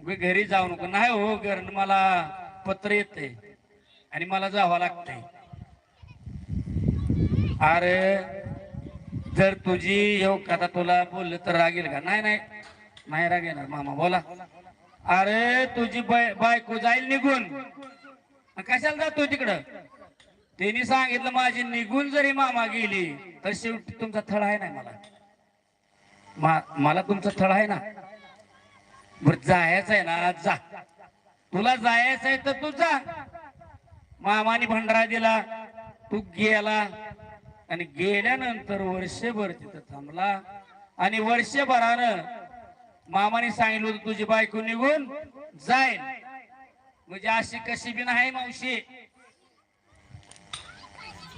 घरी जाऊ नको. नाही हो, घर मला पत्र येते आणि मला जावं लागतंय. अरे जर तुझी आता तुला बोललं तर राग येईल का? नाही नाही नाही राग येणार मामा, बोला. अरे तुझी बायको जाईल निघून, कशाला जातोय तिकडं? त्यांनी सांगितलं माझी निघून जरी मामा गेली तर शेवटी तुमचा थळ आहे. नाही मला तुमचा थळ आहे ना. बर जायचं आहे ना, जा. तुला जायचं आहे तर तू जा. मामाने भंडारा दिला, तू गेला आणि गेल्यानंतर वर्षभर तिथं थांबला आणि वर्षभरानं मामाने सांगितलं होतं तुझी बायको निघून जाईल. म्हणजे अशी कशी बी नाही मावशी,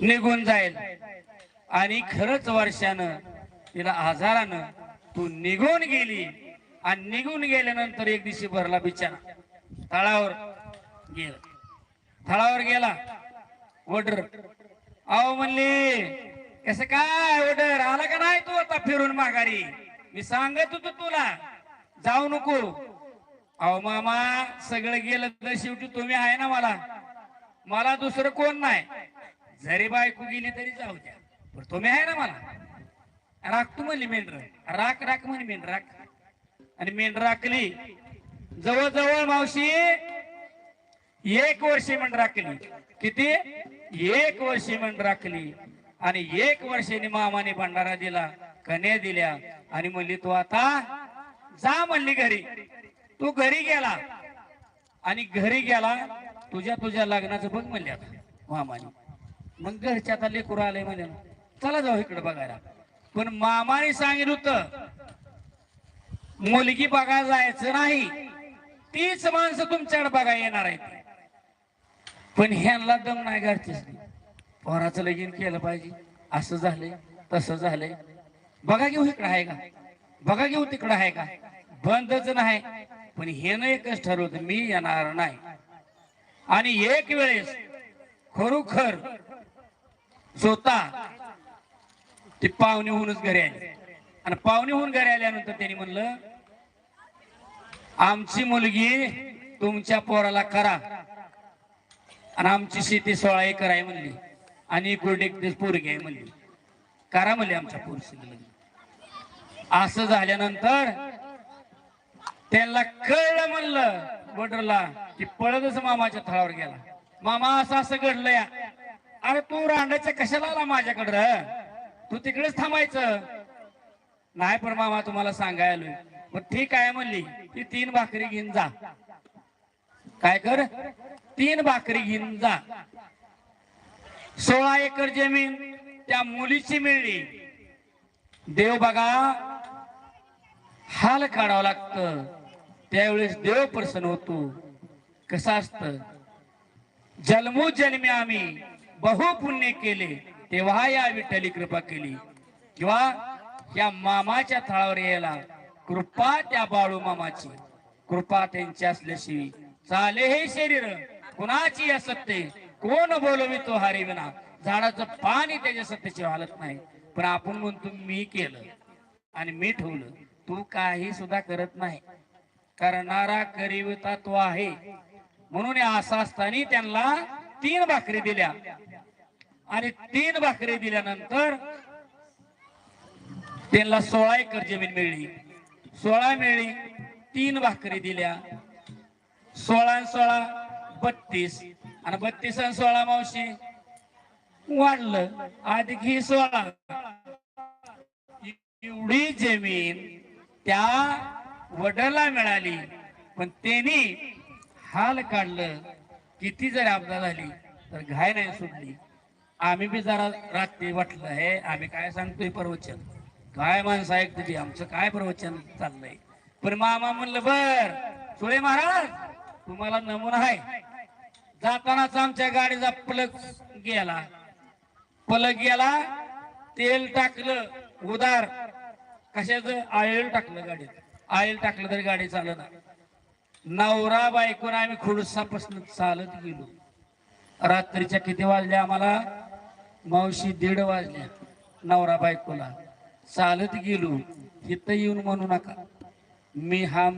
निघून जाईल. आणि खरंच वर्षानं तिला आजारानं तू निघून गेली आणि निघून गेल्यानंतर एक दिवशी भरला बिचारा तळावर गेला. तळावर गेला. वडर अहो म्हणली, कसं काय वडर आला का नाही तू आता फिरून माघारी? मी सांगत होतो तुला जाऊ नको. अहो मामा सगळं गेलं तर शेवटी तुम्ही आहे ना मला दुसरं कोण नाही. जरी बायको गेली तरी जाऊ द्या, पण तुम्ही आहे ना मला. राख तू म्हणली मेंढर, राख राख म्हणे मेंढर राख. आणि मेंढर राखली जवळजवळ मावशी 1 वर्ष मेंढर राखली. किती? 1 वर्ष मेंढर राखली. आणि 1 वर्षाने मामाने भंडारा दिला, कन्या दिल्या आणि म्हणली तू आता जा म्हणली घरी. तू घरी गेला आणि घरी गेला, तुझ्या लग्नाचं बघ म्हणले आता मामाने. मग घरच्या आता लेकरू आलंय म्हणजे चला जाऊ इकडे बघायला. पण मामाने सांगितलं होतं मुलगी बघायला जायचं नाही, तीच माणसं तुमच्याकडे बघायला येणार आहेत. पण ह्यांना दम नाही घरचेच. पोराचं लगीन केलं पाहिजे, असं झालंय तसं झालंय. बघा घेऊ इकडं आहे का, बघा घेऊ तिकडं आहे का, बंदच नाही. पण हेनं एकच ठरवलं मी येणार नाही. आणि एक वेळेस खरोखर स्वतः ते पाहुणे होऊनच घरी आले. आणि पाहुणे होऊन घरी आल्यानंतर त्यांनी म्हणलं आमची मुलगी तुमच्या पोराला करा आणि आमची शेती 16 एकर आहे म्हणली आणि एक पोरगी आहे म्हणली, करा म्हणले आमच्या पोरशी. असं झाल्यानंतर त्यांना कळलं म्हणलं बडरला की पळतच मामाच्या थळावर गेला. मामा असं असं घडलंय. अरे तू रांडाच्या कशाला आला माझ्याकडं, तू तिकडेच थांबायचं. नाही पण मामा तुम्हाला सांगायला. मग ठीक आहे म्हणली, ती 3 भाकरी घेऊन जा. काय कर, 3 भाकरी घेऊन जा. 16 एकर जमीन त्या मुलीची मिळली. देव बघा हाल काढावं लागतं त्यावेळेस देव प्रसन्न होतो. कसं असतं, जन्मोजन्मी आम्ही बहु पुण्य केले तेव्हा या विठ्ठली कृपा केली. किंवा या मामाच्या थळावर यायला कृपा त्या बाळू मामाची, कृपा त्यांची असल्याशिवाय चाले हे शरीर कुणाची असत्य, कोण बोलवितो हरी विना. झाडाचं पाणी त्याच्या सत्तेची हालत नाही. पण आपण म्हणतो मी केलं आणि मी ठेवलं. तू काही सुद्धा करत नाही, करणारा करीवता तो आहे. म्हणून असं असताना त्यांना 3 भाकरी दिल्या. आणि 3 भाकरी दिल्यानंतर त्यांना 16 एकर जमीन मिळली. 16 मिळली, 3 भाकरी दिल्या. 16 आणि 16 32 आणि 32 आणि 16 मावशी वाढलं अधिक ही 16. एवढी जमीन त्या वडिलांना मिळाली. पण त्यांनी हाल काढलं. किती जर आपदा झाली तर घाय नाही सुटली. आम्ही बी जरा रात्री वाटलं हे आम्ही काय सांगतोय प्रवचन, काय माणसं ऐकते आमचं काय प्रवचन चाललंय. पण मामा म्हणलं बर सुळे महाराज तुम्हाला नमुना आहे. जातानाच आमच्या गाडीचा प्लग गेला, तेल टाकलं उदार, कशाचं ऑइल टाकलं गाडीत, ऑइल टाकलं तरी गाडी चालत नाही. नवरा बायकोन आम्ही खुडसापासून चालत गेलो. रात्रीच्या किती वाजल्या आम्हाला मावशी 1:30 वाजल्या. नवरा बायकोला चालत गेलो. इथं येऊन म्हणू नका मी हा